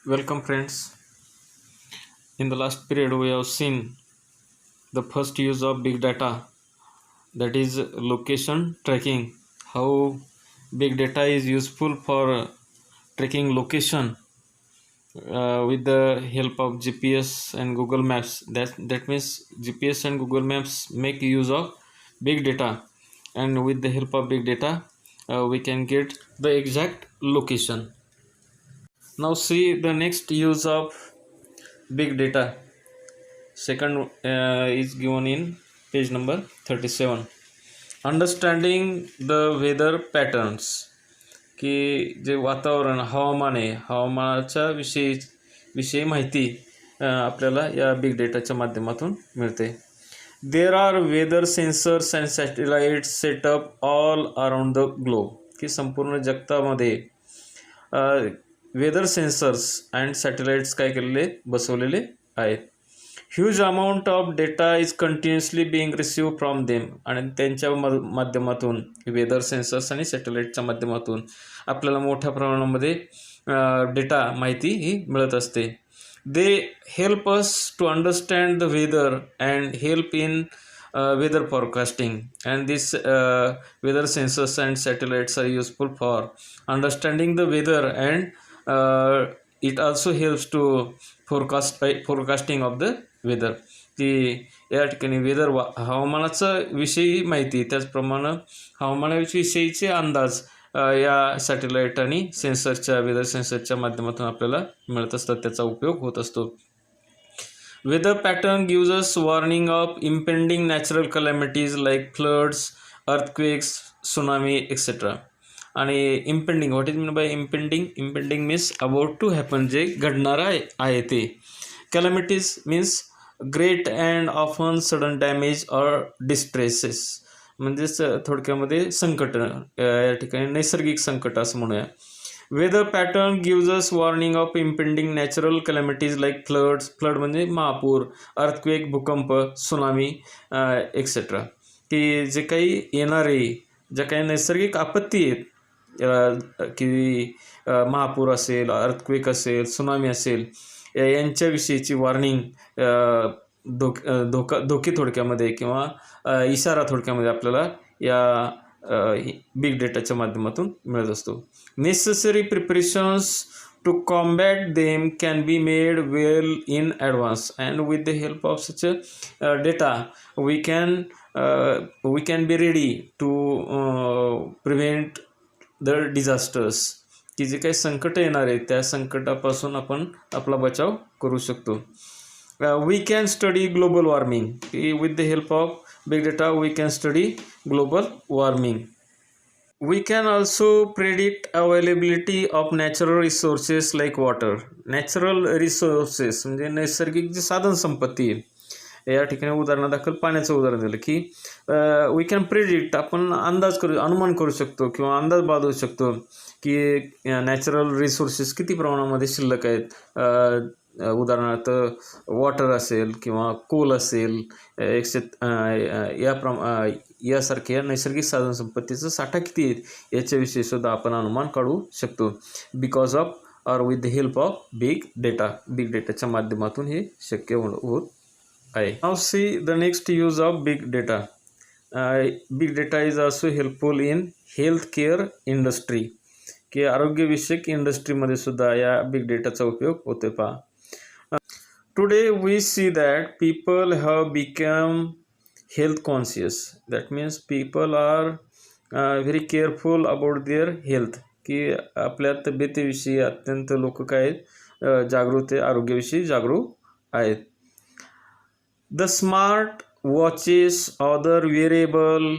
Welcome, friends. In the last period, we have seen the first use of big data, that is location tracking. How big data is useful for tracking location with the help of GPS and Google Maps. That means GPS and Google Maps make use of big data, and with the help of big data, we can get the exact location. Now, see the next use of big data. Second is given in page number 37. Understanding the weather patterns, की जे वातावरण हवामान आहे हवामानाच्या विषयी माहिती आपल्याला या बिग डेटाच्या माध्यमातून मिळते. There are weather sensors and satellites setup all around the globe, की संपूर्ण जगतामध्ये वेदर सेन्सर्स अँड सॅटेलाइट्स काय केलेले बसवलेले आहेत. Huge amount of data is continuously being receive from them, आणि त्यांच्या माध्यमातून वेदर सेन्सर्स आणि सॅटेलाइटच्या माध्यमातून आपल्याला मोठ्या प्रमाणामध्ये डेटा माहिती ही मिळत असते. They help us to understand the weather and help in weather forecasting, and this weather sensors and satellites are useful for understanding the weather, and it also helps to forecasting of the weather, की या ठिकाणी weather हवामानाचा विषयी माहिती त्याचप्रमाणे हवामानाविषयीचे अंदाज या satellite आणि सेन्सरच्या वेदर सेन्सरच्या माध्यमातून आपल्याला मिळत असतात, त्याचा उपयोग होत असतो. Weather pattern gives us warning of impending natural calamities like floods, earthquakes, tsunami, etc. आणि impending, what is meant by impending? Impending means about to happen, जे घडणार आहे ते. Calamities means great and often sudden damage or distresses, म्हणजेच थोडक्यामध्ये संकट, या ठिकाणी नैसर्गिक संकट असं म्हणूया. Weather pattern gives us warning of impending natural calamities like floods, flood म्हणजे महापूर, earthquake भूकंप, सुनामी एक्सेट्रा, की जे काही येणारे ज्या काही नैसर्गिक आपत्ती आहेत, की महापूर असेल, अर्थक्वेक असेल, सुनामी असेल, यांच्याविषयीची वॉर्निंग, धोके थोडक्यामध्ये किंवा इशारा थोडक्यामध्ये आपल्याला या बिग डेटाच्या माध्यमातून मिळत असतो. Necessary preparations to combat them can be made well in advance, and with the help of such data we can be ready to prevent the disasters, की जे काही संकट येणार आहे त्या संकटापासून आपण आपला बचाव करू शकतो. We can study global warming, की with the help of big data we can study global warming. We can also predict availability of natural resources like water. Natural resources म्हणजे नैसर्गिक जी साधन संपत्ती आहे, या ठिकाणी उदाहरणादाखल पाण्याचं उदाहरण दिलं, की वी कॅन प्रेडिक्ट, आपण अनुमान करू शकतो किंवा अंदाज बांधू शकतो की नॅचरल रिसोर्सेस किती प्रमाणामध्ये शिल्लक आहेत. उदाहरणार्थ वॉटर असेल किंवा कोल असेल, यासारख्या नैसर्गिक साधनसंपत्तीचं साठा किती आहेत याच्याविषयी सुद्धा आपण अनुमान काढू शकतो, because of or with the help of big data. Big डेटाच्या माध्यमातून हे शक्य होत आहे. Now see the next use of big data. Big data is also helpful in health care industry, की आरोग्यविषयक इंडस्ट्रीमध्ये सुद्धा या बिग डेटाचा उपयोग होतो. पहा, today we see that people have become health conscious. That means people are very careful about their health, की आपल्या तब्येतीविषयी अत्यंत लोक काय जागृत आहे, आरोग्याविषयी जागरूक आहेत. The smart watches, other wearable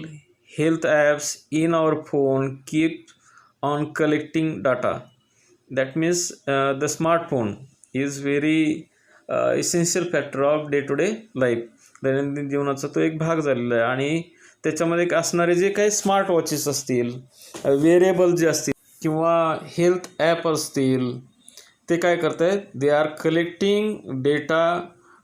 health apps in our phone keep on collecting data. That means the smartphone is very essential factor of day to day life. दैनंदिन जीवनाचा तो एक भाग झालेला आहे, आणि त्याच्यामध्ये असणारे जे काही स्मार्ट वॉचेस असतील, वेअरेबल जे असतील किंवा हेल्थ ॲप असतील, ते काय करत आहेत, they are collecting data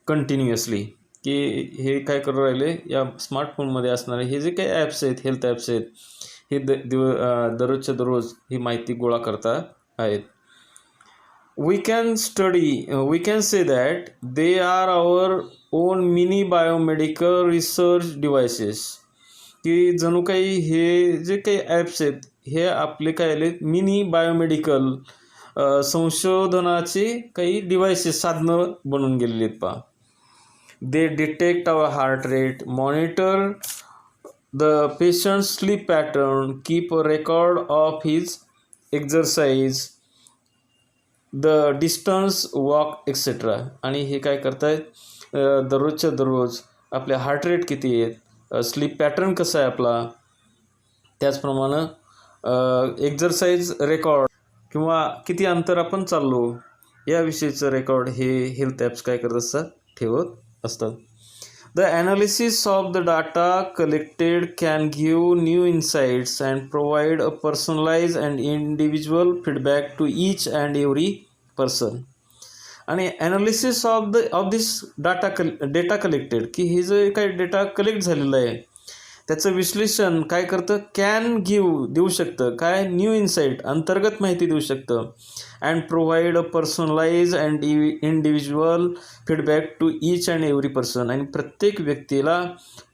continuously, की हे काय करू राहिले, या स्मार्टफोनमध्ये असणारे हे जे काही ॲप्स आहेत, हेल्थ ॲप्स आहेत, हे दररोजच्या दररोज ही माहिती गोळा करता आहेत. we can say that they are our own mini biomedical research devices. की जणू काही हे जे काही ॲप्स आहेत हे आपले काय आले मिनी बायोमेडिकल संशोधनाचे काही डिव्हायसेस साधनं बनून गेलेली आहेत पहा. They detect our heart rate, monitor the patient sleep pattern, keep a record of his exercise, the distance walk etcetera. आणि हे काय करतायत दररोजच्या दररोज आपले हार्ट रेट किती आहेत, स्लीप पॅटर्न कसा आहे आपला, त्याचप्रमाणे एक्झरसाइज रेकॉर्ड किंवा किती अंतर आपण चाललो याविषयीचं रेकॉर्ड हे हेल्थ ॲप्स काय करत असतात ठेवत असतात. The analysis of the data collected can give new insights and provide a personalise and individual feedback to each and every person. आणि analysis of this data collected की हे जे काही डेटा कलेक्ट झालेलं आहे त्याचं विश्लेषण काय करतं, कॅन देऊ शकतं काय, न्यू इन्साईट अंतर्गत माहिती देऊ शकतं, and provide a personalise and individual feedback to each and every person. आणि प्रत्येक व्यक्तीला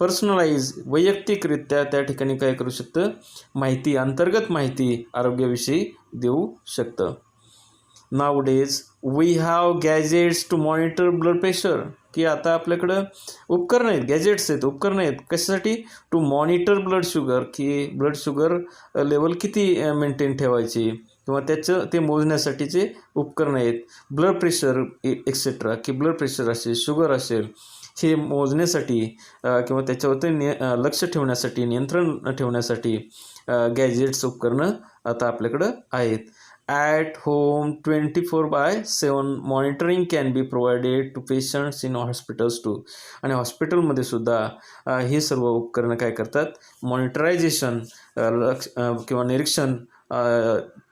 पर्सनलाइज वैयक्तिकरित्या त्या ठिकाणी काय करू शकतं, माहिती अंतर्गत माहिती आरोग्याविषयी देऊ शकतं. Nowadays we have gadgets to monitor blood pressure. की आता आपल्याकडं उपकरणं आहेत, गॅजेट्स आहेत, उपकरणं आहेत कशासाठी, टू मॉनिटर ब्लड शुगर, की ब्लड शुगर लेवल किती मेंटेन ठेवायची किंवा त्याचं ते मोजण्यासाठीचे उपकरणं आहेत. ब्लड प्रेशर एक्सेट्रा, की ब्लड प्रेशर असेल, शुगर असेल हे मोजण्यासाठी किंवा त्याच्यावरती लक्ष ठेवण्यासाठी, नियंत्रण ठेवण्यासाठी गॅजेट्स उपकरणं आता आपल्याकडं आहेत. At home 24/7 monitoring can be provided to patients in hospitals too. आणि हॉस्पिटलमध्ये सुद्धा हे सर्व उपकरणं काय करतात, मॉनिटरायझेशन किंवा निरीक्षण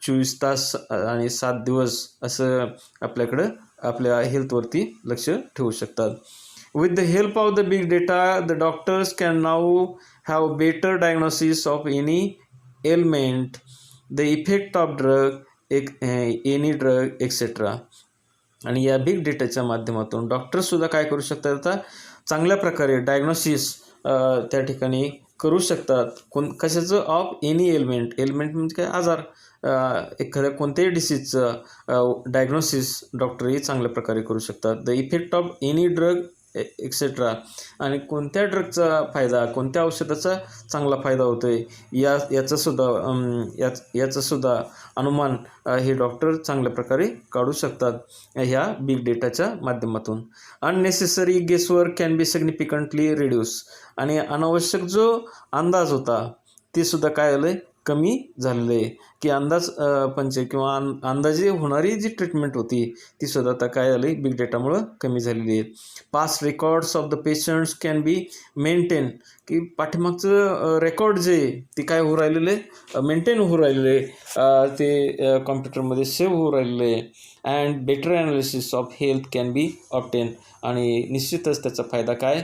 24 तास आणि 7 दिवस असं आपल्याकडं आपल्या हेल्थवरती लक्ष ठेवू शकतात. With the help of the big data, the doctors can now have better diagnosis of any ailment, the effect of drug, any drug etcetera. आणि या बिग डेटाच्या माध्यमातून डॉक्टर्ससुद्धा काय करू शकतात, आता चांगल्या प्रकारे डायग्नोसिस त्या ठिकाणी करू शकतात. कशाचं, ऑफ एनी एलिमेंट म्हणजे काय, आजार, एखाद्या कोणत्याही डिसीजचं डायग्नोसिस डॉक्टरही चांगल्या प्रकारे करू शकतात. The effect of any drug etcetera. आणि कोणत्या ड्रगचा फायदा, कोणत्या औषधाचा चांगला फायदा होतो आहे याचंसुद्धा अनुमान हे डॉक्टर चांगल्या प्रकारे काढू शकतात ह्या बिग डेटाच्या माध्यमातून. Unnecessary guesswork can be significantly reduce. आणि अनावश्यक जो अंदाज होता ते सुद्धा काय आलं आहे, कमी झालेलं आहे. की अंदाज पंचे किंवा अंदाजे होणारी जी ट्रीटमेंट होती ती सुद्धा आता काय झाली, बिग डेटामुळं कमी झालेली आहे. Past records of the patients can be maintain. की पाठीमागचं रेकॉर्ड जे ते काय होऊ राहिलेलं आहे, मेंटेन होऊ राहिलेलं आहे, ते कॉम्प्युटरमध्ये सेव्ह होऊ राहिलेलं आहे. And better analysis of health can be obtain. आणि निश्चितच त्याचा फायदा काय,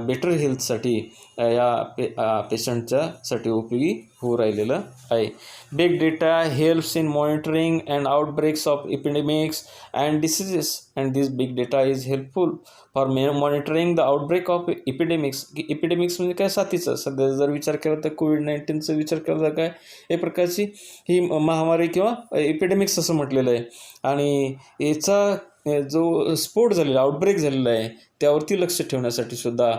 बेटर हेल्थसाठी या पेशंटच्यासाठी उपयोगी होऊ राहिलेलं आहे. Big data helps in monitoring and outbreaks of epidemics and diseases. And this big data is helpful for monitoring the outbreak of epidemics. Epidemics म्हणजे काय, साथीचं. सध्या जर विचार केला तर कोविड-19चा विचार केला तर काय, एक प्रकारची ही महामारी किंवा एपिडेमिक्स असं म्हटलेलं आहे. आणि याचा जो स्फोट झालेला, आउटब्रेक झालेला आहे त्यावरती लक्ष ठेवण्यासाठी सुद्धा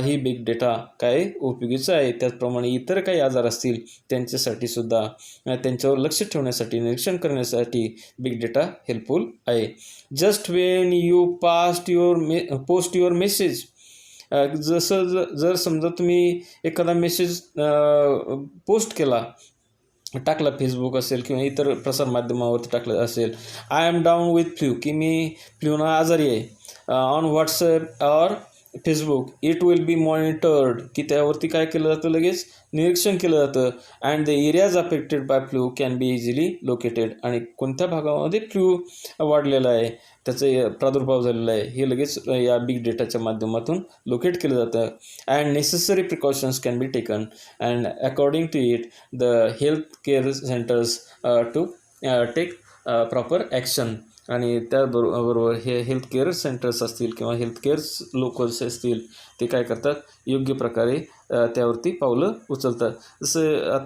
ही बिग डेटा काय उपयोगीचं आहे. त्याचप्रमाणे इतर काही आजार असतील त्यांच्यासाठी सुद्धा त्यांच्यावर लक्ष ठेवण्यासाठी, निरीक्षण करण्यासाठी बिग डेटा हेल्पफुल आहे. Just Wien you post your message. जर समजा तुम्ही एखादा मेसेज पोस्ट केला, टाकला, फेसबुक असेल किंवा इतर प्रसारमाध्यमावरती टाकलं असेल, I am down with flu, की मी फ्ल्यूनं आजारी आहे, on WhatsApp or Facebook, it will be monitored, की त्यावरती काय केलं जातं, लगेच निरीक्षण केलं जातं. And the areas affected by flu can be easily located. आणि कोणत्या भागामध्ये फ्लू वाढलेला आहे, त्याचा प्रादुर्भाव झालेला आहे हे लगेच या बिग डेटाच्या माध्यमातून लोकेट केलं जातं. And necessary precautions can be taken and according to it the health care centres to take proper action. आणि त्याबरोबर हे हेल्थकेअर सेंटर्स असतील किंवा हेल्थकेअर लोकल्स असतील ते काय करतात, योग्य प्रकारे त्यावरती पावलं उचलतात.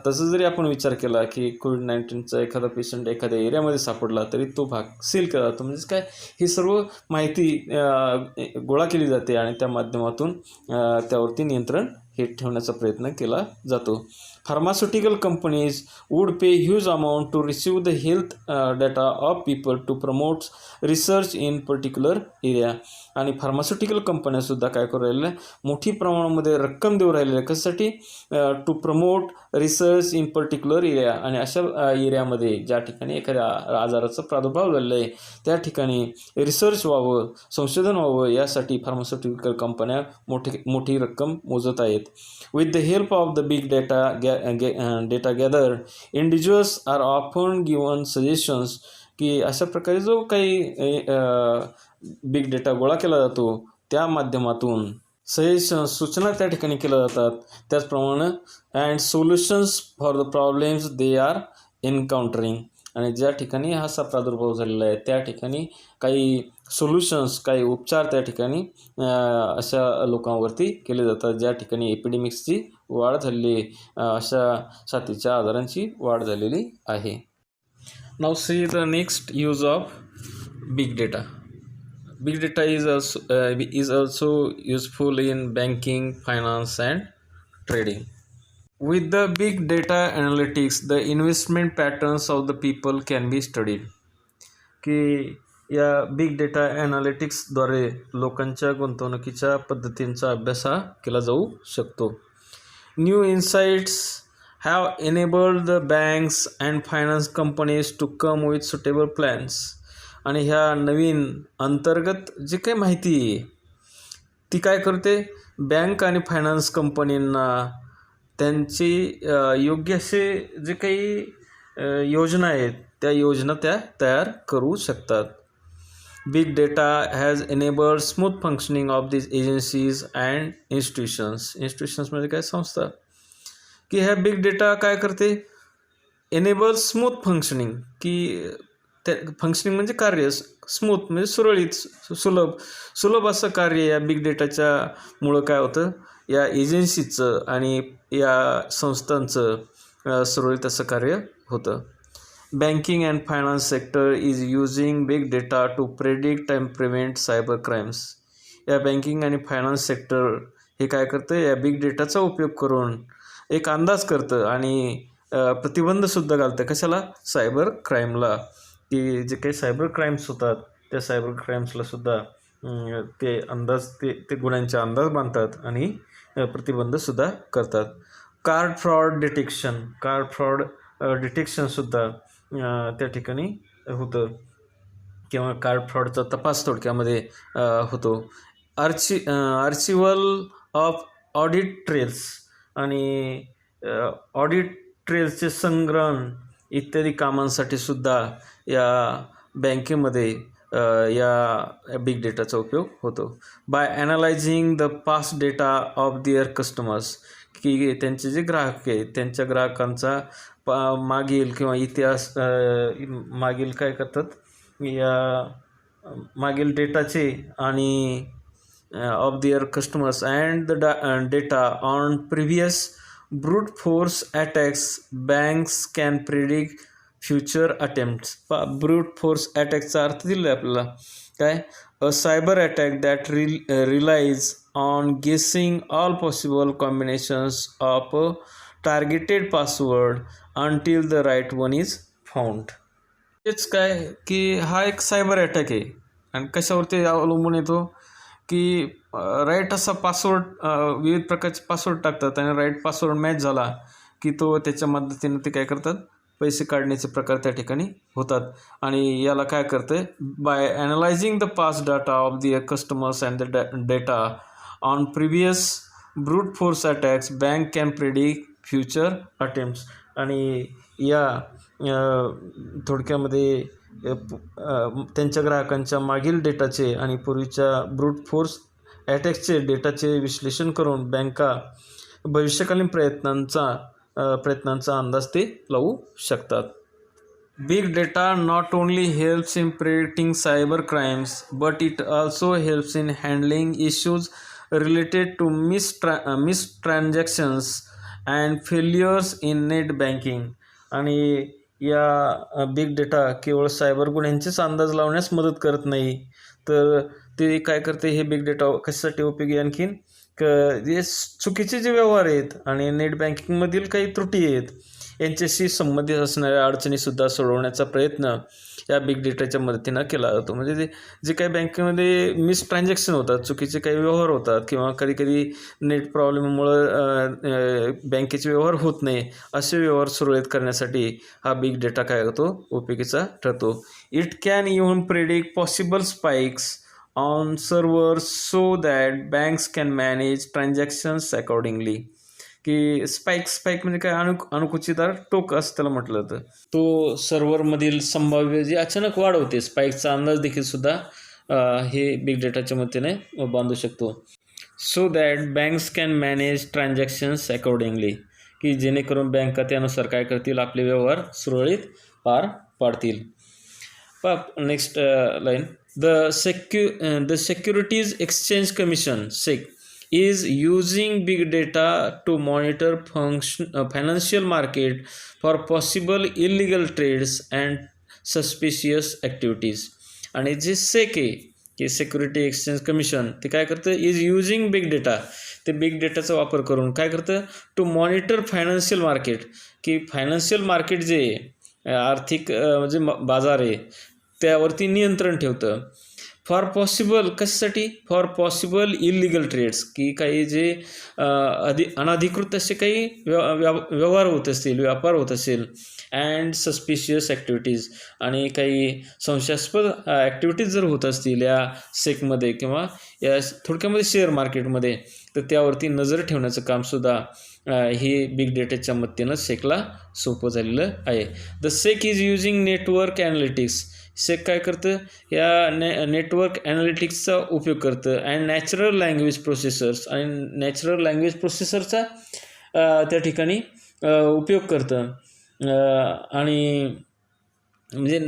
तसं जरी आपण विचार केला की कोविड-19चा एखादा पेशंट एखाद्या एरियामध्ये सापडला तरी तो भाग सील केला जातो. म्हणजे काय, ही सर्व माहिती गोळा केली जाते आणि त्या माध्यमातून त्यावरती नियंत्रण हे ठेवण्याचा प्रयत्न केला जातो. Pharmaceutical companies would pay huge amount to receive the health data of people to promote research in particular area. आणि फार्मास्युटिकल कंपन्यासुद्धा काय करू राहिल्या, मोठी प्रमाणामध्ये रक्कम देऊ राहिलेल्या कशासाठी, to promote research in particular area. आणि अशा एरियामध्ये ज्या ठिकाणी एखाद्या आजाराचा प्रादुर्भाव झालेला आहे त्या ठिकाणी रिसर्च व्हावं, संशोधन व्हावं, यासाठी फार्मास्युटिकल कंपन्या मोठी रक्कम मोजत आहेत. With the help of the big data gathered, individuals are often given suggestions. की अशा प्रकारे जो काही बिग डेटा गोळा केला जातो त्या माध्यमातून सूचना त्या ठिकाणी केल्या जातात. त्याचप्रमाणे and solutions for the problems they are encountering. आणि ज्या ठिकाणी हा असा प्रादुर्भाव झालेला आहे त्या ठिकाणी काही सोल्युशन्स, काही उपचार त्या ठिकाणी अशा लोकांवरती केले जातात ज्या ठिकाणी एपिडेमिक्सची वाढ झालेली, अशा साथीच्या आजारांची वाढ झालेली आहे. Now see the next use of big data. Big data is also useful in banking, finance and trading. With the big data analytics, the investment patterns of the people can be studied. की या big data ॲनालिटिक्सद्वारे लोकांच्या गुंतवणुकीच्या पद्धतींचा अभ्यास हा केला जाऊ शकतो. New insights have enabled the banks and finance companies to come with suitable plans. आणि ह्या नवीन अंतर्गत जी काही माहिती आहे ती काय करते, बँक आणि फायनान्स कंपनींना त्यांची योग्य असे जे काही योजना आहेत त्या योजना त्या तयार करू शकतात. Big data has enabled smooth functioning of these agencies and institutions म्हणजे काय, संस्था. की ह्या बिग डेटा काय करते, एनेबल स्मूथ फंक्शनिंग. की त्या फंक्शनिंग म्हणजे कार्य, स्मूथ म्हणजे सुरळीत, सुलभ असं कार्य या बिग डेटाच्या मुळं काय होतं, या एजन्सीचं आणि या संस्थांचं सुरळीत असं कार्य होतं. Banking and finance sector is using big data to predict and prevent cyber crimes. या बँकिंग आणि फायनान्स सेक्टर हे काय करतं, या बिग डेटाचा उपयोग करून एक अंदाज करतं आणि प्रतिबंधसुद्धा घालतं कशाला, सायबर क्राईमला. की जे काही सायबर क्राईम्स होतात त्या सायबर क्राईम्सला सुद्धा ते गुन्ह्यांचे अंदाज बांधतात आणि प्रतिबंधसुद्धा करतात. कार्ड फ्रॉड डिटेक्शनसुद्धा त्या ठिकाणी होतं किंवा कार्ड फ्रॉडचा तपास थोडक्यामध्ये होतो. आर्चिवल ऑफ ऑडिट ट्रेल्स आणि ऑडिट ट्रेल्सचे संग्रहण इत्यादी कामांसाठी सुद्धा या बँकेमध्ये या बिग डेटाचा उपयोग होतो. By analysing the past data of their customers. की त्यांचे जे ग्राहक आहेत त्यांच्या ग्राहकांचा मागील किंवा इतिहास मागील काय करतात, या मागील डेटाचे आणि of their customers and the data on previous brute force attacks. Banks can predict future attempts. Brute force अटॅकचा अर्थ दिला आहे आपल्याला काय, a cyber attack that relies on guessing all possible combinations of targeted password until the right one is found. तेच काय की हा एक सायबर अटॅक आहे आणि कशावरती अवलंबून येतो की राईट असा पासवर्ड, विविध प्रकारचे पासवर्ड टाकतात आणि राईट पासवर्ड मॅच झाला की तो त्याच्या मदतीने ते काय करतात, पैसे काढण्याचे प्रकार त्या ठिकाणी होतात. आणि याला काय करतं, by analysing the past data of the customers and the data on previous brute force attacks bank can predict future attempts. आणि या थोडक्यामध्ये त्यांच्या ग्राहकांच्या मागील डेटाचे आणि पूर्वीच्या ब्रूट फोर्स अटॅक्सचे डेटाचे विश्लेषण करून बँका भविष्यकालीन प्रयत्नांचा अंदाज ते लावू शकतात. Big data not only helps in predicting cyber crimes, but it also helps in handling issues related to missed transactions and failures in net banking. आणि या बिग डेटा केवळ सायबर गुन्ह्यांचेच अंदाज लावण्यास मदत करत नाही, तर ते काय करते, हे बिग डेटा कशासाठी उपयोगी आणखीन जे चुकीचे जे व्यवहार आहेत आणि नेट बँकिंगमधील काही त्रुटी आहेत यांच्याशी संबंधित असणाऱ्या अडचणीसुद्धा सोडवण्याचा प्रयत्न या बिग डेटाच्या मदतीनं केला जातो. म्हणजे जे काही बँकेमध्ये मिस ट्रान्झॅक्शन होतात, चुकीचे काही व्यवहार होतात किंवा कधीकधी नेट प्रॉब्लेममुळं बँकेचे व्यवहार होत नाही, असे व्यवहार सुरळीत करण्यासाठी हा बिग डेटा काय होतो, उपयोगीचा ठरतो. It can even predict possible spikes on servers so that banks can manage transactions accordingly. की स्पाईक म्हणजे काय, अणुकुचितार टोक असं त्याला म्हटलं जातं. तो सर्व्हरमधील संभाव्य जी अचानक वाढ होते, स्पाईकचा अंदाज देखील सुद्धा हे बिग डेटाच्या मदतीने बांधू शकतो. So that banks can manage transactions accordingly, की जेणेकरून बँका त्यानुसार काय करतील, आपले व्यवहार सुरळीत पार पाडतील. Next line. The securities exchange commission SEC is using big data to monitor financial market for possible illegal trades and suspicious activities. आणि जे सेक आहे की सिक्युरिटी एक्सचेंज कमिशन, ते काय करतं, इज युजिंग बिग डेटा, ते बिग डेटाचा वापर करून काय करतं, टू मॉनिटर फायनान्शियल मार्केट, की फायनान्शियल मार्केट जे आर्थिक म्हणजे बाजार आहे त्यावरती नियंत्रण ठेवतं. फॉर पॉसिबल कशासाठी, फॉर पॉसिबल इलिगल ट्रेड्स, की काही जे अनधिकृत असे काही व्यवहार होत असतील, व्यापार होत असेल, अँड सस्पिशियस ॲक्टिव्हिटीज, आणि काही संशयास्पद ॲक्टिव्हिटीज जर होत असतील या सेकमध्ये किंवा या थोडक्यामध्ये शेअर मार्केटमध्ये, तर त्यावरती नजर ठेवण्याचं कामसुद्धा हे बिग डेटाच्या मदतीनं सेकला सोपं झालेलं आहे. The SEC is using network analytics. SEC काय करतं, या नेटवर्क ॲनालिटिक्सचा उपयोग करतं अँड नॅचरल लँग्वेज प्रोसेसर्स, आणि नॅचरल लँग्वेज प्रोसेसरचा त्या ठिकाणी उपयोग करतं. आणि म्हणजे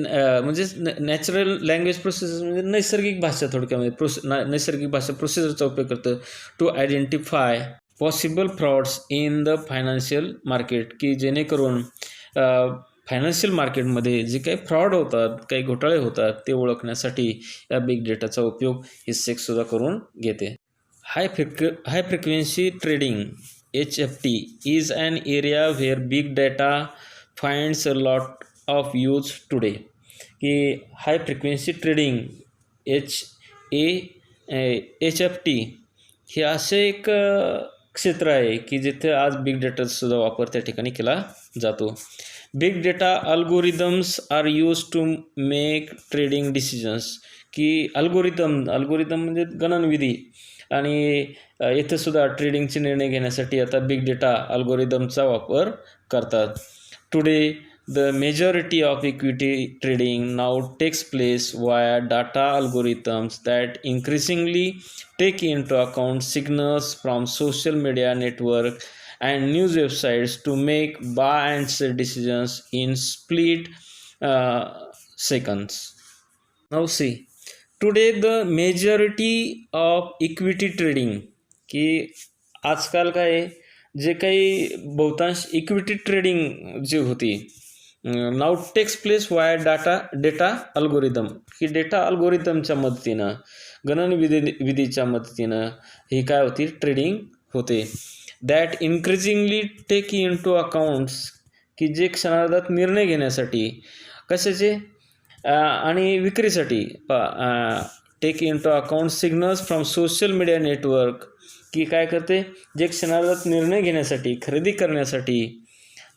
नॅचरल लँग्वेज प्रोसेसर म्हणजे नैसर्गिक भाषा, थोडक्यामध्ये नैसर्गिक भाषा प्रोसेसरचा उपयोग करतं to identify possible frauds in the financial market, की जेणेकरून फायनान्शियल मार्केटमध्ये जे काही फ्रॉड होतात, काही घोटाळे होतात, ते ओळखण्यासाठी या बिग डेटाचा उपयोग हे सेकसुद्धा करून घेते. High frequency trading HFT is an area where big data finds a lot of use today. की हाय फ्रिक्वेन्सी ट्रेडिंग HFT हे असे एक क्षेत्र आहे की जिथे आज बिग डेटाचा वापर त्या ठिकाणी केला जातो. Big data algorithms are use to make trading decisions, की अल्गोरिदम म्हणजे गणनविधी, आणि इथे सुद्धा ट्रेडिंगचे निर्णय घेण्यासाठी आता बिग डेटा अल्गोरिदमचा वापर करतात. Today the majority of equity trading now takes place via data algorithms that increasingly take into account signals from social media network and news websites to make buy and sell decisions in split seconds. Now see, today the majority of equity trading, की आजकाल काय जे काही बहुतांश equity trading जी होती, now takes place via data algorithm, की data अल्गोरिदमच्या मदतीनं, गणनविधीच्या मदतीनं ही काय होती, ट्रेडिंग होते. That increasingly take into accounts, की जे क्षणार्धात निर्णय घेण्यासाठी, कशाचे, आणि विक्रीसाठी, take into account signals from social media network, की काय करते, जे क्षणार्धात निर्णय घेण्यासाठी, खरेदी करण्यासाठी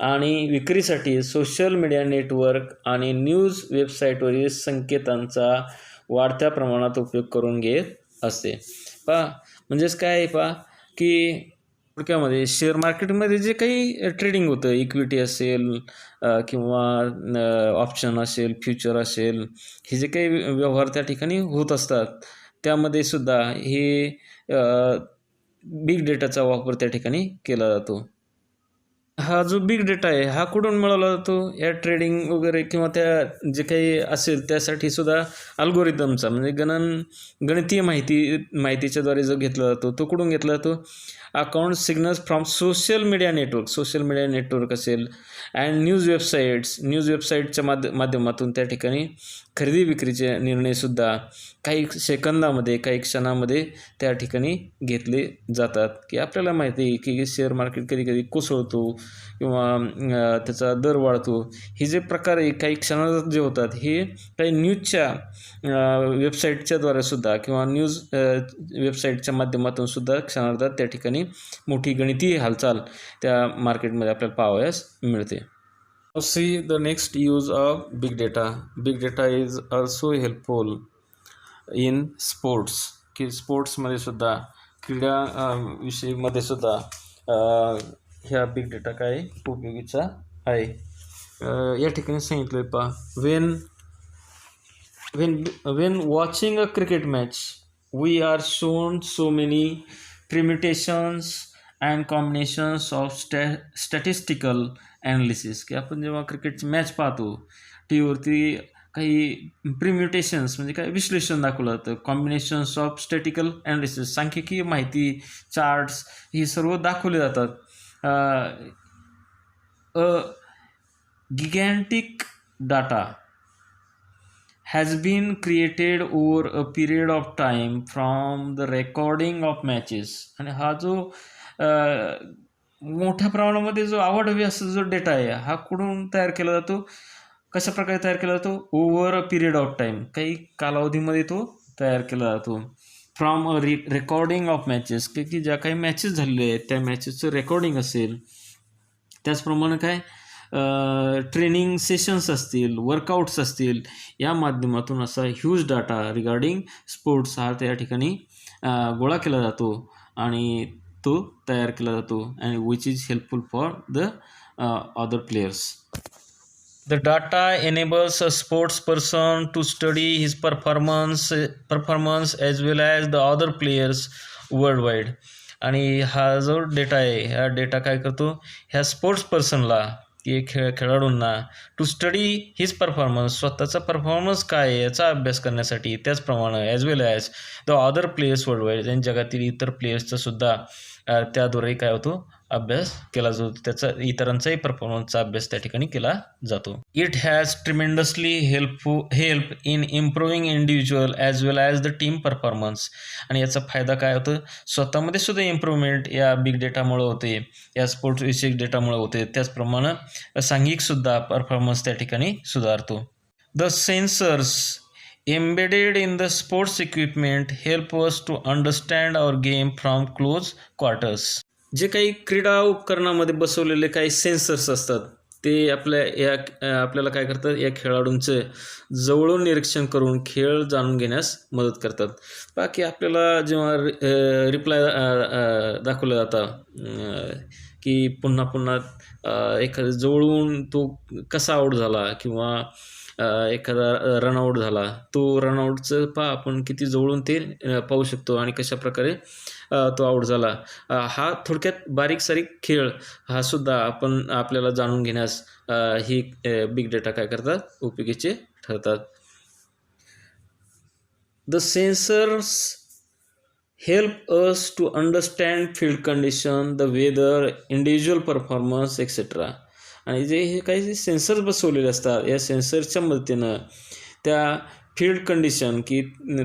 आणि विक्रीसाठी सोशल मीडिया नेटवर्क आणि न्यूज वेबसाईटवरील संकेतांचा वाढत्या प्रमाणात उपयोग करून घेत असते. म्हणजेच काय आहे की थोडक्यामध्ये शेअर मार्केटमध्ये जे काही ट्रेडिंग होतं, इक्विटी असेल किंवा ऑप्शन असेल, फ्युचर असेल, हे जे काही व्यवहार त्या ठिकाणी होत असतात, त्यामध्ये सुद्धा हे बिग डेटाचा वापर त्या ठिकाणी केला जातो. हा जो बिग डेटा आहे हा कुठून मिळवला जातो? या ट्रेडिंग वगैरे किंवा त्या जे काही असेल त्यासाठी सुद्धा अल्गोरिदमचा म्हणजे गणितीय माहितीच्याद्वारे जो घेतला जातो तो कुठून घेतला जातो? Account signals from social media network असेल अँड न्यूज वेबसाईटच्या माध्यमातून त्या ठिकाणी खरेदी विक्रीचे निर्णयसुद्धा काही सेकंदामध्ये काही क्षणामध्ये त्या ठिकाणी घेतले जातात. की आपल्याला माहिती आहे की शेअर मार्केट कधी कधी कोसळतो किंवा त्याचा दर वाढतो. हे जे प्रकार आहे काही क्षणात जे होतात हे काही न्यूजच्या वेबसाईटच्याद्वारे सुद्धा किंवा न्यूज वेबसाईटच्या माध्यमातून सुद्धा क्षणार्धात त्या ठिकाणी मोठी गणितीय हालचाल त्या मार्केटमध्ये आपल्याला पाहावयास मिळते. See the next use of big data. Big data is also helpful in sports. की स्पोर्ट्समध्ये सुद्धा क्रीडा विषयीमध्ये सुद्धा ह्या बिग डेटा काय उपयोगीचा आहे. या ठिकाणी सांगितलं आहे पहा, when watching a cricket match we are shown so many permutations and combinations of statistical analysis. की आपण जेव्हा क्रिकेटची मॅच पाहतो टी व्हीवरती काही प्रिम्युटेशन्स म्हणजे काय विश्लेषण दाखवलं जातं. कॉम्बिनेशन्स ऑफ स्टॅटिकल ॲनालिसिस सांख्यिकीय माहिती चार्ट्स ही सर्व दाखवले जातात. गिगॅन्टिक data has been created over a period of time from the recording of matches. आणि हा जो मोठ्या प्रमाणामध्ये जो आवडवी असा जो डेटा आहे हा कुठून तयार केला जातो? कशा प्रकारे तयार केला जातो? Over a period of time, काही कालावधीमध्ये तो तयार केला जातो. From a recording of matches, की ज्या काही मॅचेस झालेले आहेत त्या मॅचेसचं रेकॉर्डिंग असेल. त्याचप्रमाणे काय ट्रेनिंग सेशन्स असतील, वर्कआउट्स असतील, या माध्यमातून असा ह्यूज डाटा रिगार्डिंग स्पोर्ट्स हा त्या ठिकाणी गोळा केला जातो आणि तो तयार केला जातो and which is helpful for the other players. The data enables a sports person to study his performance as well as the other players world wide. आणि हा जो डेटा आहे हा डेटा काय करतो? ह्या स्पोर्ट्स पर्सनला की खेळाडूंना टू स्टडी हिज परफॉर्मन्स, स्वतःचा परफॉर्मन्स काय आहे याचा अभ्यास करण्यासाठी, त्याचप्रमाणे as well as the other players world wide, आणि जगातील इतर प्लेयर्सचा सुद्धा त्याद्वारे काय होतो? अभ्यास केला जातो. त्याचा इतरांचाही परफॉर्मन्सचा अभ्यास त्या ठिकाणी केला जातो. It has tremendously help in improving individual as well as the team performance. आणि याचा फायदा काय होतो? स्वतःमध्ये सुद्धा इम्प्रूव्हमेंट या बिग डेटामुळे होते, या स्पोर्ट्स विषयक डेटामुळे होते. त्याचप्रमाणे सांघिकसुद्धा परफॉर्मन्स त्या ठिकाणी सुधारतो. The sensors embedded in the sports equipment help us to understand our game from close quarters. जे काही क्रीडा उपकरणामध्ये बसवलेले काही सेन्सर्स असतात ते आपल्याला काय करतात? या खेळाडूंचं जवळून निरीक्षण करून खेळ जाणून घेण्यास मदत करतात. बाकी आपल्याला जेव्हा रिप्लाय दाखवलं जातं की पुन्हा पुन्हा एखाद्या जवळून तो कसा आऊट झाला किंवा एखादा रनआउट झाला, तो रनआउटचं आपण किती जवळून ते पाहू शकतो आणि कशा प्रकारे तो आऊट झाला. हा थोडक्यात बारीक सारीक खेळ हा सुद्धा आपल्याला जाणून घेण्यास ही बिग डेटा काय करतात? उपयोगीचे ठरतात. The sensors help us to understand field condition, the weather, individual performance etcetera. आणि हे काही सेन्सर्स बसवलेले असतात या सेन्सरच्या मदतीनं त्या फील्ड कंडिशन की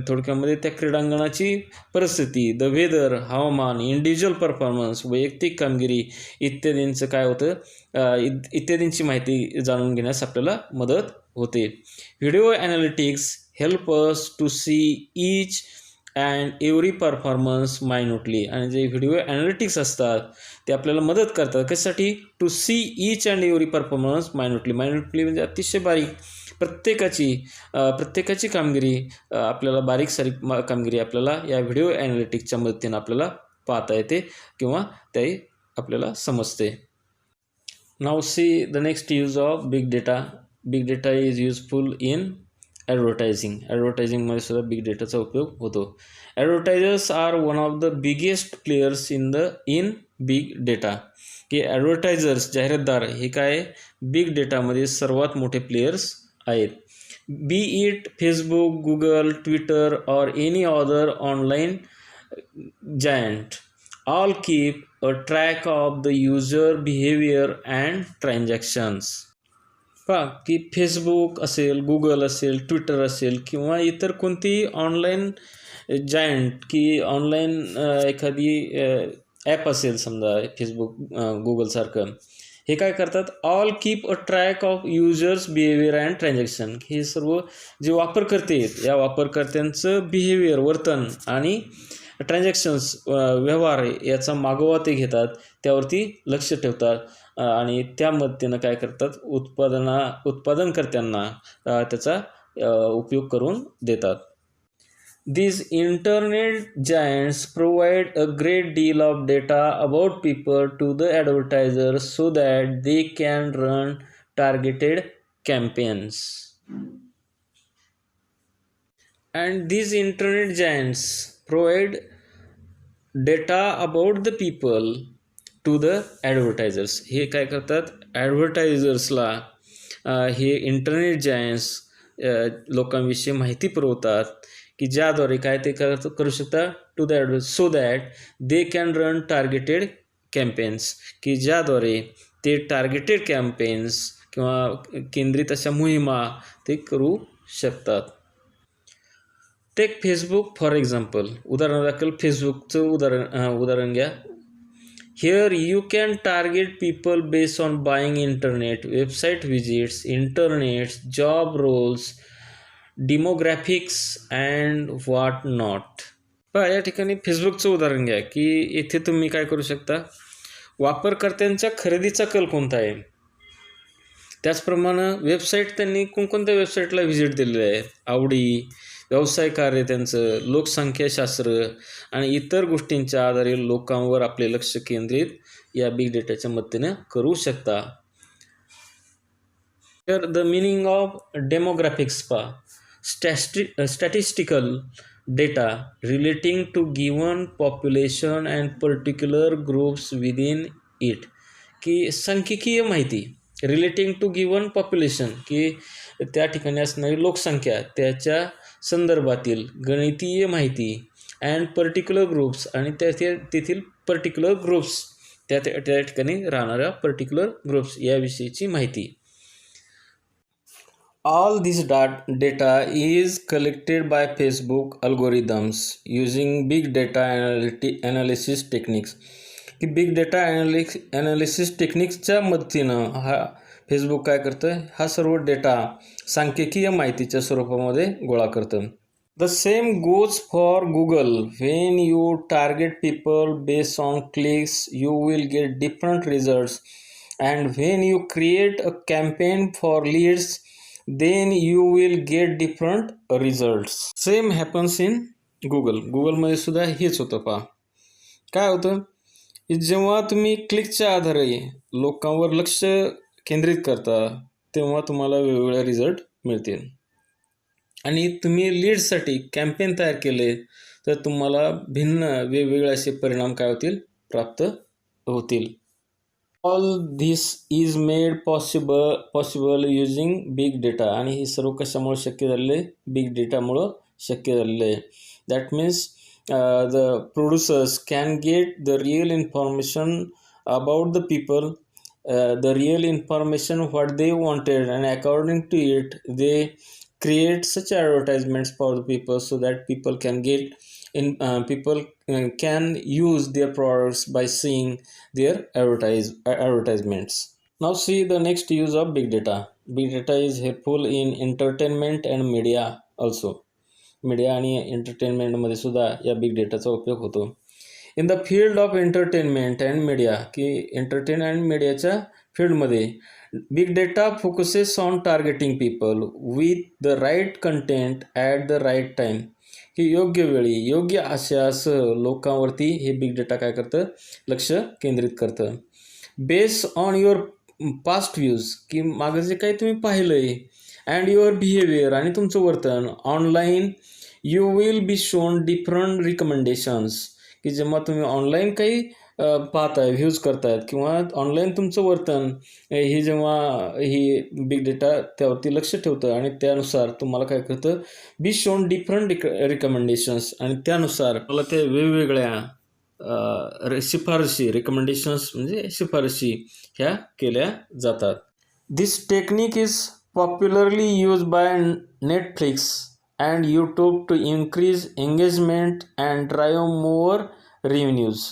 थोडक्यामध्ये त्या क्रीडांगणाची परिस्थिती, द वेदर, हवामान, इंडिव्हिज्युअल परफॉर्मन्स, वैयक्तिक कामगिरी इत्यादींचं काय होतं? इत्यादींची माहिती जाणून घेण्यास आपल्याला मदत होते. Video analytics help us to see each and every performance minutely. आणि जे व्हिडिओ ॲनालिटिक्स असतात ते आपल्याला मदत करतात कशासाठी? To see each and every performance minutely म्हणजे अतिशय बारीक प्रत्येकाची कामगिरी आपल्याला बारीक सारीक कामगिरी आपल्याला या व्हिडिओ ॲनालिटिक्सच्या मदतीनं आपल्याला पाहता येते किंवा त्याही आपल्याला समजते. Now see the next use of big data. Big data is useful in ॲडव्हर्टायझिंगमध्ये सुद्धा बिग डेटाचा उपयोग होतो. Advertisers are one of the biggest players in big data, की ॲडव्हर्टायझर्स जाहिरातदार हे काय बिग डेटामध्ये सर्वात मोठे प्लेयर्स आहेत. Be it Facebook, Google, Twitter or any other online giant all keep a track of the user behavior and transactions. पहा की फेसबुक असेल, गुगल असेल, ट्विटर असेल किंवा इतर कोणतीही ऑनलाईन जायंट की ऑनलाईन एखादी ॲप असेल समजा फेसबुक, गुगलसारखं, हे काय करतात, all keep a track of users behaviour and transaction. हे सर्व जे वापरकर्ते आहेत या वापरकर्त्यांचं बिहेवियर, वर्तन आणि ट्रान्झॅक्शन्स, व्यवहार याचा मागोवा ते घेतात, त्यावरती लक्ष ठेवतात आणि त्या मदतीनं काय करतात, उत्पादनकर्त्यांना त्याचा उपयोग करून देतात. These internet giants provide a great deal of data about people to the advertisers so that they can run targeted campaigns. And these internet giants provide data about the people to the advertisers. हे काय करतात, ॲडव्हर्टायझर्सला हे internet giants लोकांविषयी माहिती पुरवतात की ज्याद्वारे काय ते करू शकतात, to the advertiser so that they can run targeted campaigns, की ज्याद्वारे ते टार्गेटेड कॅम्पेन्स किंवा केंद्रित अशा मोहिमा ते करू शकतात. टेक फेसबुक फॉर एक्झाम्पल, उदाहरणादाखल फेसबुकचं उदाहरण घ्या. Here you can target people based on buying internet, website visits, internets, job roles, demographics and what not. पहा या ठिकाणी फेसबुकचं उदाहरण घ्या की येथे तुम्ही काय करू शकता, वापरकर्त्यांच्या खरेदीचा कल कोणता आहे, त्याचप्रमाणे वेबसाईट त्यांनी कोणकोणत्या वेबसाईटला व्हिजिट दिलेले आहे, आवडी, व्यवसाय कार्य त्यांचं, लोकसंख्याशास्त्र आणि इतर गोष्टींच्या आधारे लोकांवर आपले लक्ष केंद्रित या बिग डेटाच्या मदतीने करू शकता. तर द मिनिंग ऑफ डेमोग्राफिक्स पहा, statistical data relating to given population and particular groups within it, की सांख्यिकीय माहिती रिलेटिंग टू गिवन पॉप्युलेशन, की त्या ठिकाणी असणारी लोकसंख्या त्याच्या संदर्भातील गणितीय माहिती, अँड पर्टिक्युलर ग्रुप्स आणि तेथील पर्टिक्युलर ग्रुप्स, त्या ठिकाणी राहणाऱ्या पर्टिक्युलर ग्रुप्स याविषयीची माहिती. All this data is collected by Facebook algorithms using big data analysis techniques, की बिग डेटा ॲनालिसिस टेक्निक्सच्या मदतीनं हा फेसबुक काय करतं, हा सर्व डेटा सांख्यिकीय माहितीच्या स्वरूपामध्ये गोळा करतं. The same goes for Google. When you target people based on clicks you will get different results, and when you create a campaign for leads then you will get different results. Same happens in गुगलमध्ये सुद्धा हेच होतं. पहा काय होतं, जेव्हा तुम्ही क्लिकच्या आधारे लोकांवर लक्ष केंद्रित करता तेव्हा तुम्हाला वेगवेगळे रिझल्ट मिळतील, आणि तुम्ही लीडसाठी कॅम्पेन तयार केले तर तुम्हाला भिन्न वेगवेगळे असे परिणाम काय होतील, प्राप्त होतील. All this is made possible using big data, आणि हे सर्व कशामुळे शक्य झालेले, बिग डेटामुळं शक्य झालेलं आहे. That means the producers can get the real information about the people, the real information what they wanted, and according to it they create such advertisements for the people so that people can use their products by seeing their advertisements. Now see the next use of big data. Big data is helpful in entertainment and media also. Media आणि एंटरटेनमेंटमध्ये सुद्धा या big डेटाचा उपयोग होतो. In the field of entertainment and media, की entertain and मीडियाच्या फील्डमध्ये big data focuses on targeting people with the right content at the right time, की योग्य वेळी योग्य आशयासह लोकांवरती हे बिग डेटा काय करतं, लक्ष केंद्रित करतं. Based on your past views, की मागं जे काही तुम्ही पाहिलं आहे, अँड युअर बिहेवियर, आणि तुमचं वर्तन online, you will be shown different recommendations, की जेव्हा तुम्ही ऑनलाईन काही पाहताय, व्ह्यूज करतायत किंवा ऑनलाईन तुमचं वर्तन हे जेव्हा ही बिग डेटा त्यावरती लक्ष ठेवतं आणि त्यानुसार तुम्हाला काय करतं, बी शोन डिफरंट रिकमेंडेशन्स, आणि त्यानुसार मला ते वेगवेगळ्या शिफारशी, रिकमेंडेशन्स म्हणजे शिफारशी ह्या केल्या जातात. This technique is popularly use by Netflix and YouTube to increase engagement and drive more revenues,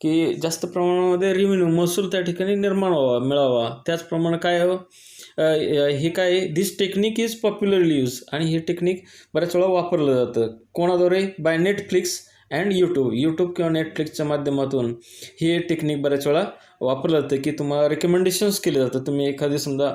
की जास्त प्रमाणामध्ये रेव्हेन्यू, महसूल त्या ठिकाणी निर्माण मिळावा. त्याचप्रमाणे काय हे काय, दिस टेक्निक इज पॉप्युलरली यूज, आणि हे टेक्निक बऱ्याच वेळा वापरलं जातं. कोणाद्वारे? बाय नेटफ्लिक्स अँड यूट्यूब किंवा नेटफ्लिक्सच्या माध्यमातून हे टेक्निक बऱ्याच वेळा वापरलं जातं, की तुम्हाला रिकमेंडेशन्स केले जातं. तुम्ही एखादी समजा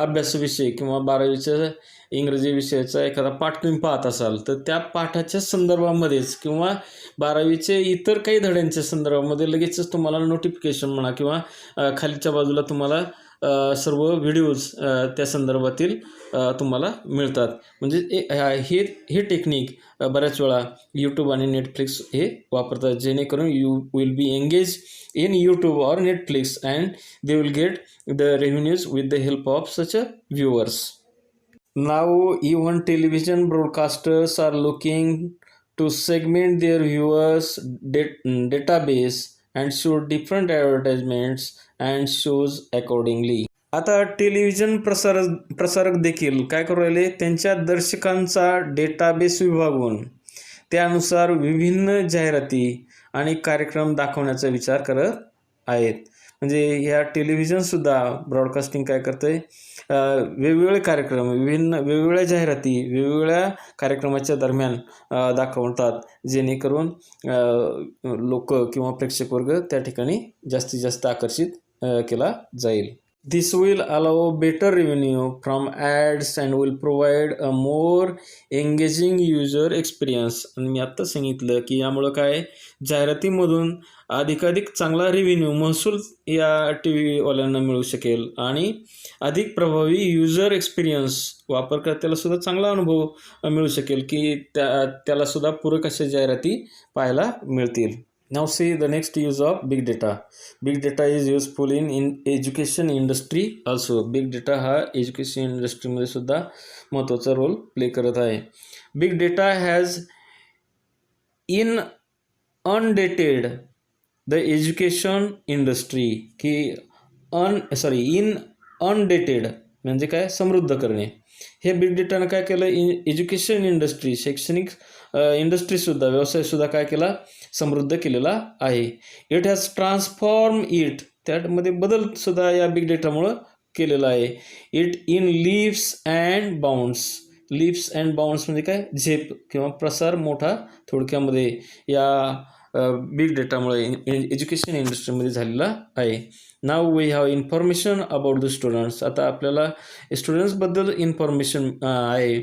अभ्यासाविषयी किंवा 12वीच्या इंग्रजी विषयाचा एखादा पाठ तुम्ही पाहत असाल, तर त्या पाठाच्या संदर्भामध्येच किंवा 12वीचे इतर काही धड्यांच्या संदर्भामध्ये लगेचच तुम्हाला नोटिफिकेशन म्हणा किंवा खालच्या बाजूला तुम्हाला सर्व व्हिडिओज त्या संदर्भातील तुम्हाला मिळतात. म्हणजे हे टेक्निक बऱ्याच वेळा यूट्यूब आणि नेटफ्लिक्स हे वापरतात, जेणेकरून you will be engage in YouTube or Netflix and they will get the revenues with the help of such viewers. Now even television broadcasters are looking to segment their viewers database and show different advertisements and shows accordingly. आता television प्रसारक देखील काय करू राहिले, त्यांच्या दर्शकांचा database विभागून त्यानुसार विभिन्न जाहिराती आणि कार्यक्रम दाखवण्याचा विचार करत आहेत. म्हणजे ह्या टेलिव्हिजनसुद्धा ब्रॉडकास्टिंग काय करतंय, वेगवेगळे कार्यक्रम, वेगवेगळ्या जाहिराती वेगवेगळ्या कार्यक्रमाच्या दरम्यान दाखवतात, जेणेकरून लोक किंवा प्रेक्षक वर्ग त्या ठिकाणी जास्तीत जास्त आकर्षित केला जाईल. This will allow better revenue from ads and will provide a more engaging user experience. आणि मी आत्ता सांगितलं की यामुळं काय, जाहिरातीमधून अधिकाधिक चांगला रेव्हेन्यू, महसूल या टी व्हीवाल्यांना मिळू शकेल आणि अधिक प्रभावी युजर एक्सपिरियन्स, वापरकर्त्याला सुद्धा चांगला अनुभव मिळू शकेल, की त्याला सुद्धा पूरक अशा जाहिराती पाहायला मिळतील. Now see the next use of big data. Big data is useful in education industry also. Big data हा एज्युकेशन इंडस्ट्रीमध्ये सुद्धा महत्त्वाचा रोल प्ले करत आहे. Big data has inundated the education industry, की inundated म्हणजे काय, समृद्ध करणे. हे बिग डेटानं काय केलं, एज्युकेशन इंडस्ट्री, शैक्षणिक इंडस्ट्रीसुद्धा, व्यवसायसुद्धा काय केला, समृद्ध केलेला आहे. इट हॅज ट्रान्सफॉर्म इट, त्यामध्ये बदलसुद्धा या बिग डेटामुळं केलेला आहे. It in leaves and bounds. Leaves and bounds म्हणजे काय, झेप किंवा प्रसार मोठा थोडक्यामध्ये या बिग डेटामुळे एज्युकेशन इंडस्ट्रीमध्ये झालेला आहे. Now we have information about the students. आता आपल्याला स्टुडंट्सबद्दल इन्फॉर्मेशन आहे.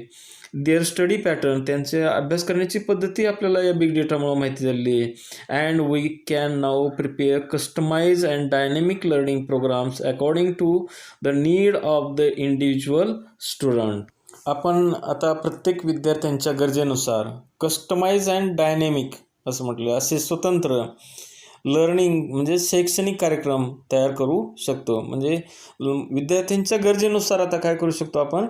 देअर स्टडी पॅटर्न, त्यांच्या अभ्यास करण्याची पद्धती आपल्याला या बिग डेटामुळे माहिती झालेली आहे. And we can now prepare customize and dynamic learning programmes according to the need of the individual student. आपण आता प्रत्येक विद्यार्थ्यांच्या गरजेनुसार कस्टमाइज अँड डायनॅमिक असं म्हटलं, असे स्वतंत्र लर्निंग म्हणजे शैक्षणिक कार्यक्रम तयार करू शकतो. म्हणजे विद्यार्थ्यांच्या गरजेनुसार आता काय करू शकतो आपण,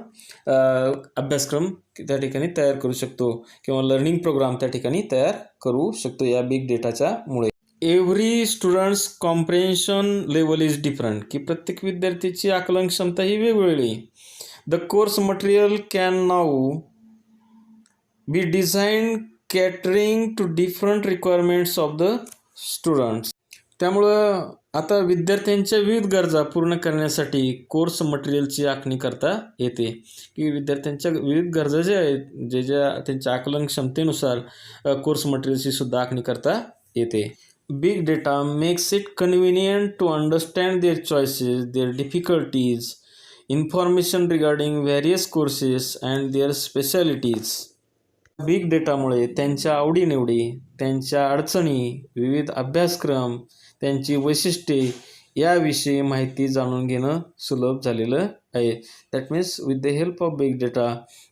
अभ्यासक्रम त्या ठिकाणी तयार करू शकतो किंवा लर्निंग प्रोग्राम त्या ठिकाणी तयार करू शकतो या बिग डेटाच्या मुळे. Every student's comprehension level is different, की प्रत्येक विद्यार्थ्याची आकलन क्षमता ही वेगवेगळी. The course material can now be design catering to different requirements of the students. त्यामुळं आता विद्यार्थ्यांच्या विविध गरजा पूर्ण करण्यासाठी कोर्स मटेरियलची आखणी करता येते, की विद्यार्थ्यांच्या विविध गरजा ज्या आहेत, ज्या त्यांच्या आकलन क्षमतेनुसार कोर्स मटेरियलची सुद्धा आखणी करता येते. Big data makes it convenient to understand their choices, their difficulties, information regarding various courses and their specialities. Big डेटामुळे त्यांच्या आवडीनिवडी, त्यांच्या अडचणी, विविध अभ्यासक्रम, त्यांची वैशिष्ट्ये याविषयी माहिती जाणून घेणं सुलभ झालेलं आहे. That means with the help of big data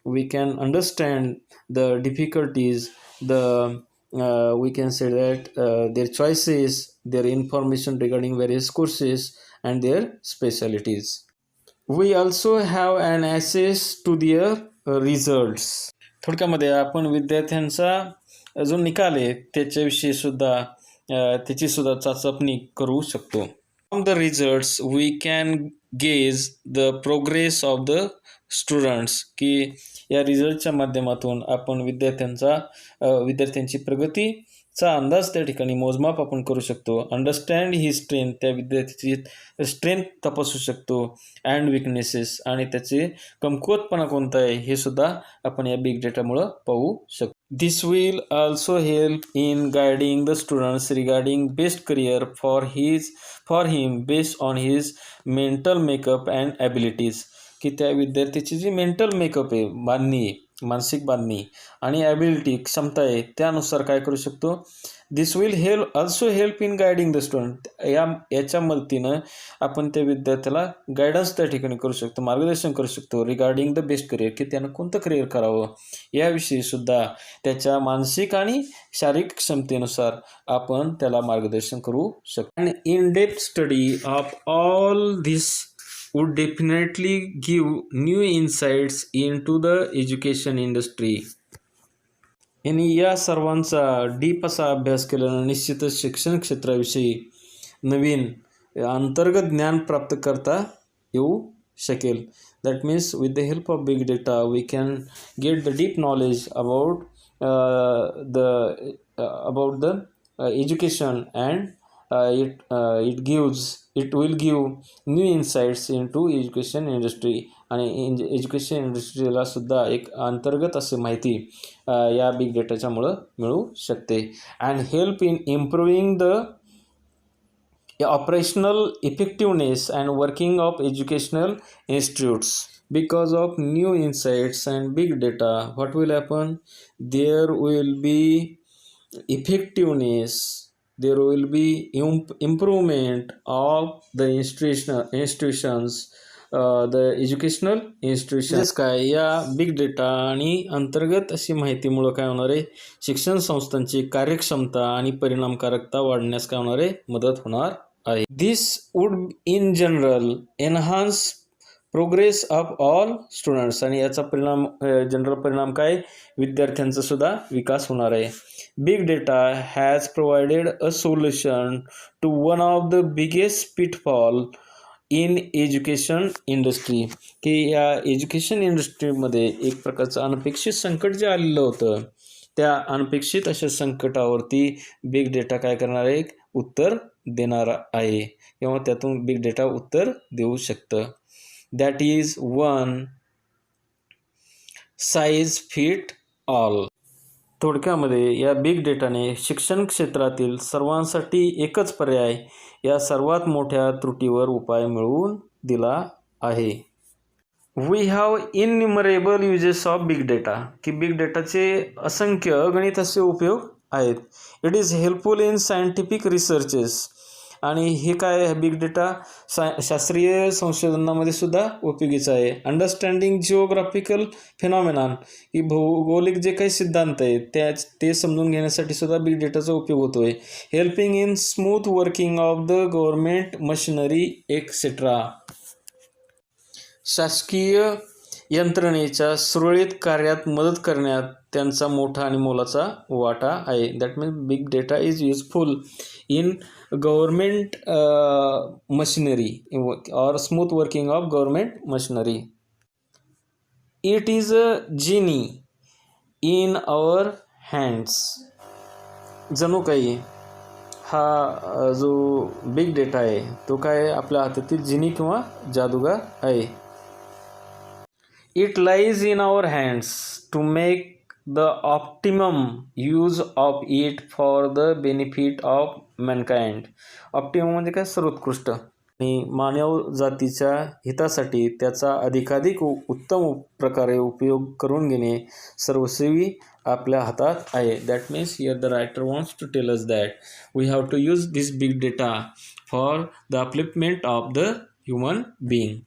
we can understand the difficulties, the we can say that their choices, their information regarding various courses and their specialties. We also have an access to their results. थोडक्यामध्ये आपण विद्यार्थ्यांचा जो निकाल आहे त्याच्याविषयी सुद्धा त्याची सुद्धा चाचपणी करू शकतो. From the results we can gauge the progress of the students, की या रिझल्टच्या माध्यमातून आपण विद्यार्थ्यांची प्रगतीचा अंदाज त्या ठिकाणी मोजमाप आपण करू शकतो. अंडरस्टँड ही स्ट्रेंथ, त्या विद्यार्थ्याची स्ट्रेंथ तपासू शकतो. अँड विकनेसेस, आणि त्याचे कमकुवतपणा कोणता आहे हे सुद्धा आपण या बिग डेटामुळं पाहू शकतो. This will also help in guiding the students regarding best career for him based on his mental makeup and abilities, की त्या विद्यार्थ्याची जी मेंटल मेकअप आहे, मानसिक बांधणी आणि ॲबिलिटी, क्षमता आहे, त्यानुसार काय करू शकतो. This will help in guiding the student, याच्या मदतीनं आपण त्या विद्यार्थ्याला गायडन्स त्या ठिकाणी करू शकतो, मार्गदर्शन करू शकतो. रिगार्डिंग द बेस्ट करिअर, की त्यानं कोणतं करिअर करावं याविषयी सुद्धा त्याच्या मानसिक आणि शारीरिक क्षमतेनुसार आपण त्याला मार्गदर्शन करू शकतो. And in depth study of all this would definitely give new insights into the education industry. आणि या सर्वांचा डीप असा अभ्यास केल्यानं निश्चितच शिक्षण क्षेत्राविषयी नवीन अंतर्गत ज्ञान प्राप्त करता येऊ शकेल. That means with the help of big data we can get the deep knowledge about the education, and it will give new insights into education industry, आणि एज्युकेशन इंडस्ट्रीला सुद्धा एक अंतर्गत असे माहिती या बिग डेटाच्यामुळं मिळू शकते. And help in improving the operational effectiveness and working of educational institutes. Because of new insights and big data, what will happen? There will be effectiveness, there will be improvement of the institutions, the educational institutions. काय या big data आणि अंतर्गत अशी माहितीमुळं काय होणार आहे, शिक्षण संस्थांची कार्यक्षमता आणि परिणामकारकता वाढण्यास काय होणार आहे, मदत होणार आहे. This would in general enhance progress of all students, आणि याचा जनरल परिणाम काय, विद्यार्थ्यांचा सुद्धा विकास होणार आहे. Big data has provided a solution to one of the biggest pitfall in education industry, की या एज्युकेशन इंडस्ट्रीमध्ये एक प्रकारचं अनपेक्षित संकट जे आलेलं होतं, त्या अनपेक्षित अशा संकटावरती बिग डेटा काय करणार आहे, उत्तर देणार आहे, किंवा त्यातून बिग डेटा उत्तर देऊ शकतं. That is one size fit all. थोडक्यामध्ये या बिग डेटाने शिक्षण क्षेत्रातील सर्वांसाठी एकच पर्याय या सर्वात मोठ्या त्रुटीवर उपाय मिळवून दिला आहे. We have innumerable uses of big data, की बिग डेटाचे असंख्य अगणित असे उपयोग आहेत. It is helpful in scientific researches, आणि हे काय आहे, बिग डेटा शास्त्रीय संशोधनामध्ये सुद्धा उपयोगीचं आहे. अंडरस्टँडिंग जिओग्राफिकल फिनॉमिनॉन, की भौगोलिक जे काही सिद्धांत आहेत ते समजून घेण्यासाठी सुद्धा बिग डेटाचा उपयोग होतो आहे. Helping in smooth working of the government machinery etcetera, शासकीय यंत्रणेच्या सुरळीत कार्यात मदत करण्यात त्यांचा मोठा आणि मोलाचा वाटा आहे. That means big data is useful in government machinery or smooth working of government machinery. It is a genie in our hands. जणू काही हा जो बिग डेटा आहे तो काय आपल्या हातातील जिनी किंवा जादूगार आहे. It lies in our hands to make the optimum use of it for the benefit of mankind. Optimum म्हणजे काय, सर्वोत्कृष्ट, आणि मानव जातीच्या हितासाठी त्याचा अधिकाधिक उत्तम प्रकारे उपयोग करून घेणे सर्वस्वी आपल्या हातात आहे. That means here the writer wants to tell us that we have to use this big data for the upliftment of the human being.